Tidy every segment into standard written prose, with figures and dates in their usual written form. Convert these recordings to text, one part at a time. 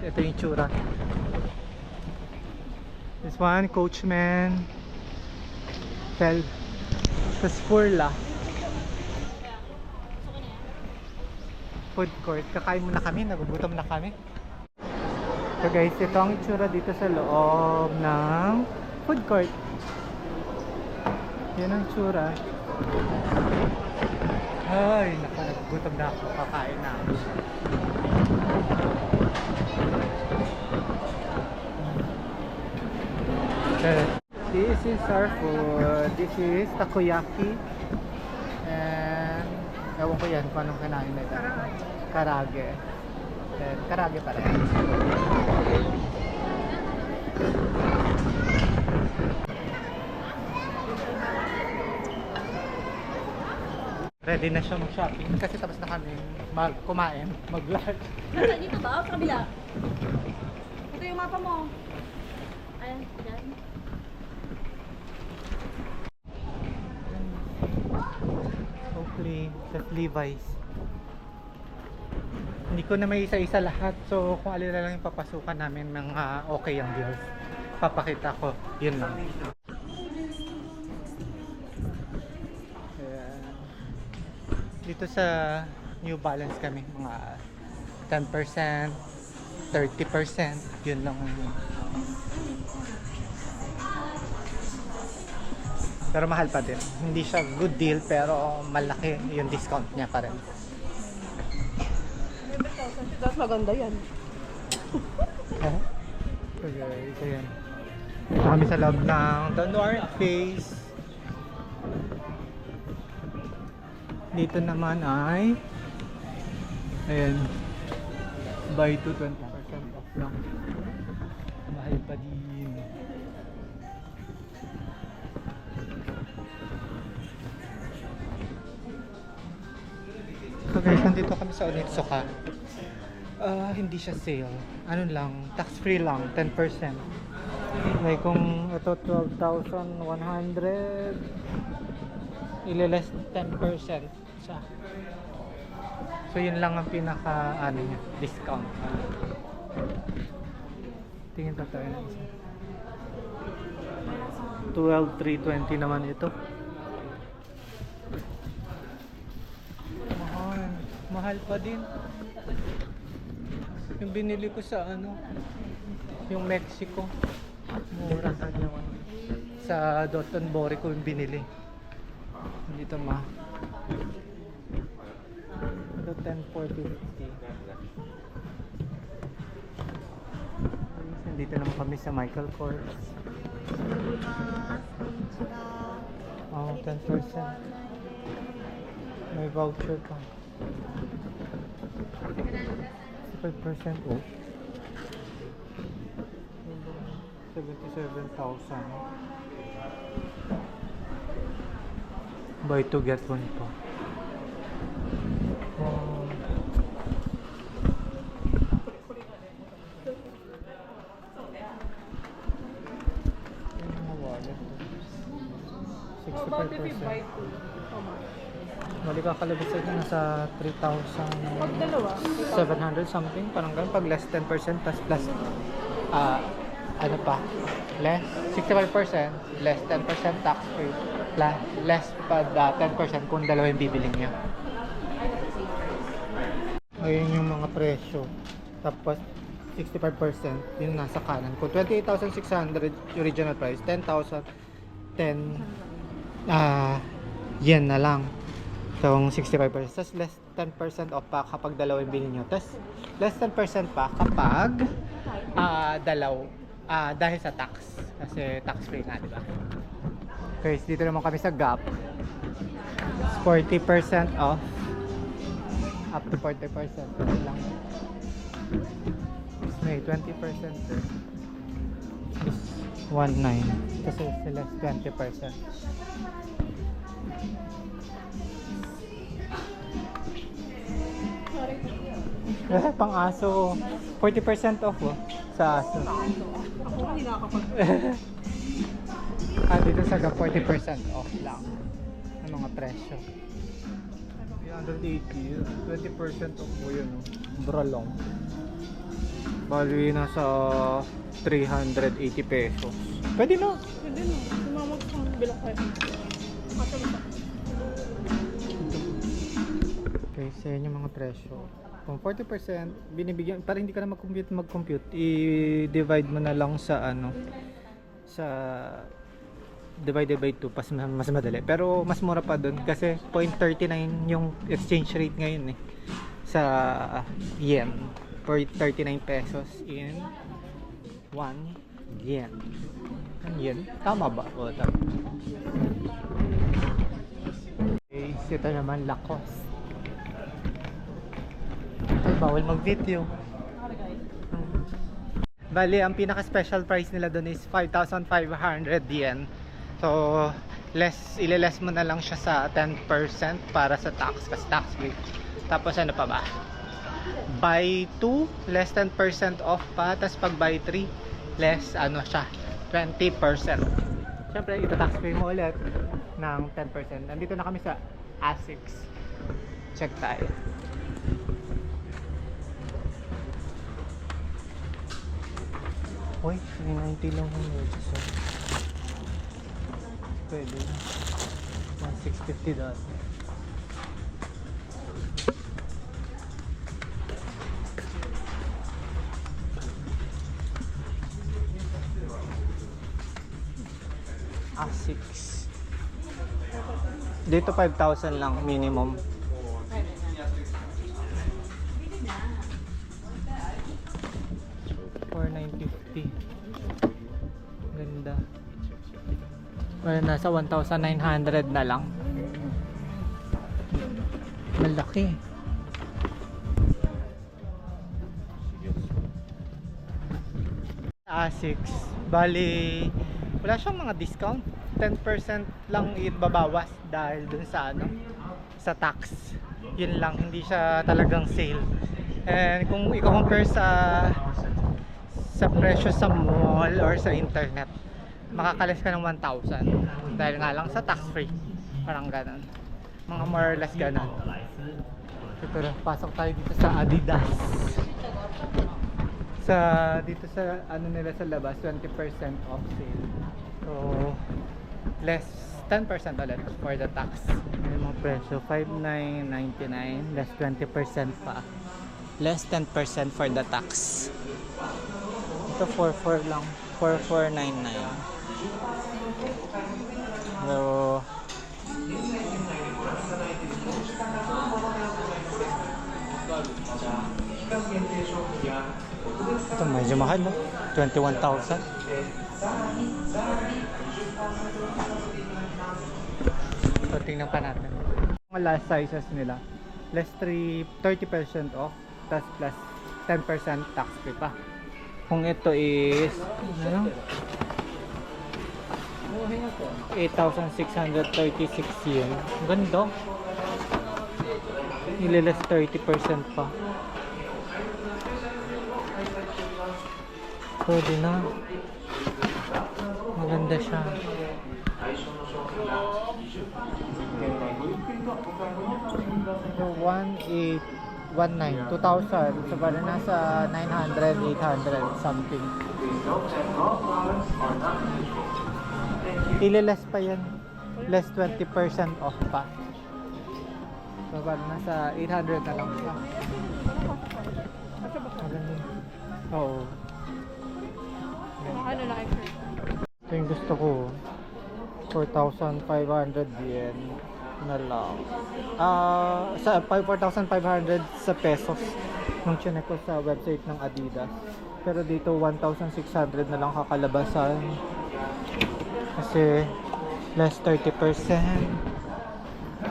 ito yung tsura. This one, Coachman. Tapos Furla. Food court. Kakain muna kami, nagugutom na kami. So guys, ito ang itsura dito sa loob ng food court. Yan ang itsura. Ay, nagugutom na ako. Kakain na ako. This is our food. This is takoyaki. And ewan ko yan kung anong kinain nila. Karage. And karage pa rin. Ready na siya mag-shopping kasi tapos na kami kumain, mag-lunch. Dito ba? Sa kabila? Ito yung mapa mo. Ayan, dyan. Oakley, sa Levi's. Hindi ko na may isa-isa lahat. So kung alin na lang yung papasukan namin ng okay ang deals, papakita ko. Yun lang. Ayan. Dito sa New Balance kami, mga 10%, 30%, yun lang. Pero mahal pa din. Hindi siya good deal pero malaki yung discount niya pa rin. That's maganda yan. Okay, so yan. Ito kami sa loob ng The North Face. Dito naman ay ayan, buy to 20% off lang. Mahal pa din. So guys, nandito kami sa Onitsuka. Hindi siya sale. Ano lang, tax free lang, 10%. Like kung ito 12,100, ile-less 10% siya. So yun lang ang pinaka ano niya, discount. Tingin pa tayo ng isa. 12,320 naman ito. Mahal pa din. Yung binili ko sa ano, yung Mexico, mura sa Dotonbori ko yung binili. Dito ito 10,450. Nandito naman kami sa Michael Kors. Oh, 10%. May voucher pa. 5% off. 77,000. Buy to get one po. Bali kakalabas ito nasa 3,700 something, parang ganun pag less 10% plus ano pa, less 65%, less 10% tax free, less pa 10% kung dalawa yung bibiling nyo. Ayun yung mga presyo, tapos 65% yung nasa kanan. Kung 28,600 original price, 10,000 yen na lang. So, 65%. Tapos, less 10% off pa kapag dalawa yung bilhin nyo. Tapos, less 10% pa kapag dahil sa tax. Kasi tax free nga, diba? Okay, so dito naman kami sa Gap. 40% off. Up to 40%. Ito lang. May 20% there. 1.9. Kasi less 20%. Pang aso, 40% off sa aso. Ako hindi nakakapag... Dito sa 40% off lang ang mga presyo. 380, 20% off po yun. Bralong. Bali nasa 380 pesos. Pwede na. Pwede no. Sumama ko sa bilak kayo. Kasama. Okay, sa inyo mga presyo. Kung 40%, binibigyan, para hindi ka na mag-compute, i-divide mo na lang sa ano, sa divided by 2, mas madali. Pero mas mura pa dun kasi 0.39 yung exchange rate ngayon sa yen. 39 pesos in 1 yen. Ang yen? Tama ba? O, tama. Okay, ito naman Lacoste. Ay, bawal mag-video. Bali, ang pinaka-special price nila doon is 5,500 yen. So, ile-less mo na lang siya sa 10% para sa tax, kasi tax free. Tapos ano pa ba? Buy 2, less 10% off pa. Tapos pag buy 3, less ano siya, 20%. Siyempre, ita-tax free mo ulit ng 10%. Nandito na kami sa ASICS. Check tayo. Uy, 390 lang yung notes. So, pwede na. 1,650 dati. ASICS. Dito 5,000 lang minimum. Ganda. Well, nasa 1,900 na lang. Malaki. ASICS. Bali, wala siyang mga discount. 10% lang ibabawas dahil dun sa ano, sa tax. Yun lang, hindi siya talagang sale. And kung i-compare sa presyo sa mall or sa internet, makakalis ka ng 1,000 dahil nga lang sa tax free, parang ganon, mga more or less ganon. Pero pasok tayo dito sa Adidas, dito sa ano nila sa labas, 20% off sale. So less 10% ulit for the tax. Yung mga presyo 5,999 less 20% pa, less 10% for the tax. Ito 4,400 lang, 4,499. So ito medyo mahal, no? 21,000. So tingnan pa natin mga last sizes nila. Less 30% off, tas plus 10% tax free pa. Kung ito is ano, 8,636 yen. Ganda. Nililas 30% pa. Pwede na. Maganda siya. So 1,819, 2,000. So parang nasa 900, 800 something. Ililas pa yan. Less 20% off pa. So parang nasa 800 na lang siya. Oo. Ano lang extra? Ito yung gusto ko. 4,500 yen na lang. Sa 4,500 sa pesos nung chinek ko sa website ng Adidas. Pero dito 1,600 na lang kakalabasan. Kasi less 30%.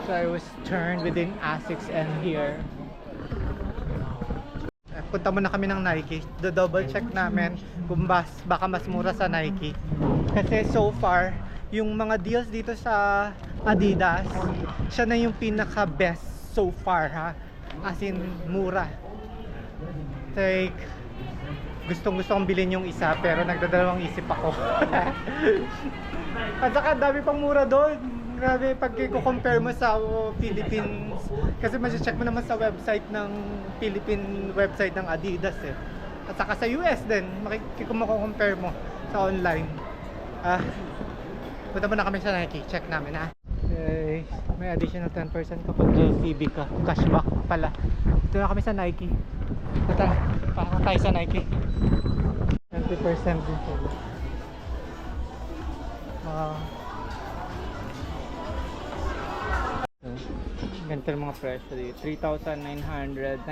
So I was turned within ASICS and here. Punta muna kami ng Nike. Do-double check namin kung baka mas mura sa Nike. Kasi so far, yung mga deals dito sa Adidas, siya na yung pinaka best so far, ha. As in mura. Like gustong kong bilhin yung isa pero nagdadalawang isip ako. At saka dami pang mura doon. Grabe pag i-compare mo sa Philippines, kasi ma-check mo naman sa website ng Philippine website ng Adidas eh. At saka sa US din, compare mo sa online. Punta muna kami sa Nike, check namin ha. Okay, may additional 10% kapag LCB ka, cashback pala. Dito na kami sa Nike. Tara, pakita tayo sa Nike. 20% din sila. Ganito yung mga presyo dito. 3,999.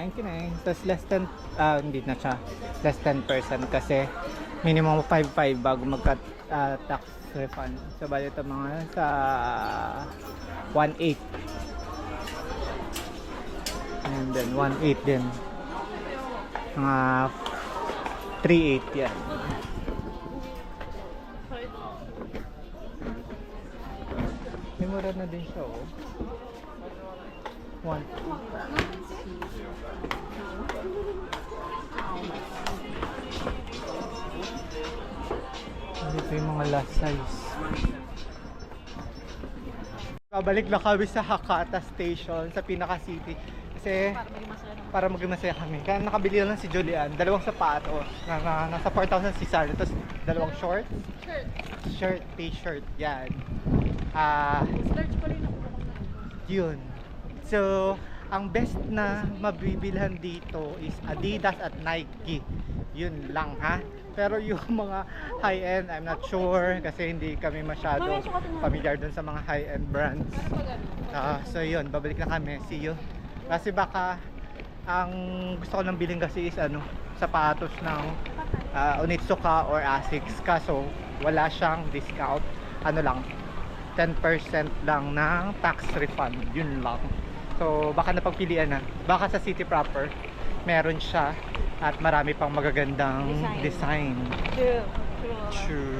Tapos less than, hindi na siya. Less 10% kasi minimum 5,500 bago magka tax refund. So bali ito mga sa 1,800. And then 1,800 din. Mga 3,800 yan. May mura na din siya oh. 1. Dito yung mga last size. Babalik na kami sa Hakata Station sa Pinaka City kasi para maging masaya kami. Kaya nakabili lang si Julian, dalawang sapatos na nasa 4,000 si Sarah. Tapos dalawang shorts, shirt, t-shirt, yan. Search ko rin ako. Yun. So, ang best na mabibilhan dito is Adidas at Nike. Yun lang ha. Pero yung mga high-end, I'm not sure kasi hindi kami masyado familiar dun sa mga high-end brands. So yun, babalik na kami. See you. Kasi baka ang gusto ko lang bilhin kasi is sapatos ng Onitsuka or Asics. Kaso wala siyang discount. Lang 10% lang ng tax refund. Yun lang. So baka napagpilian na. Baka sa city proper meron siya at marami pang magagandang design. True. True.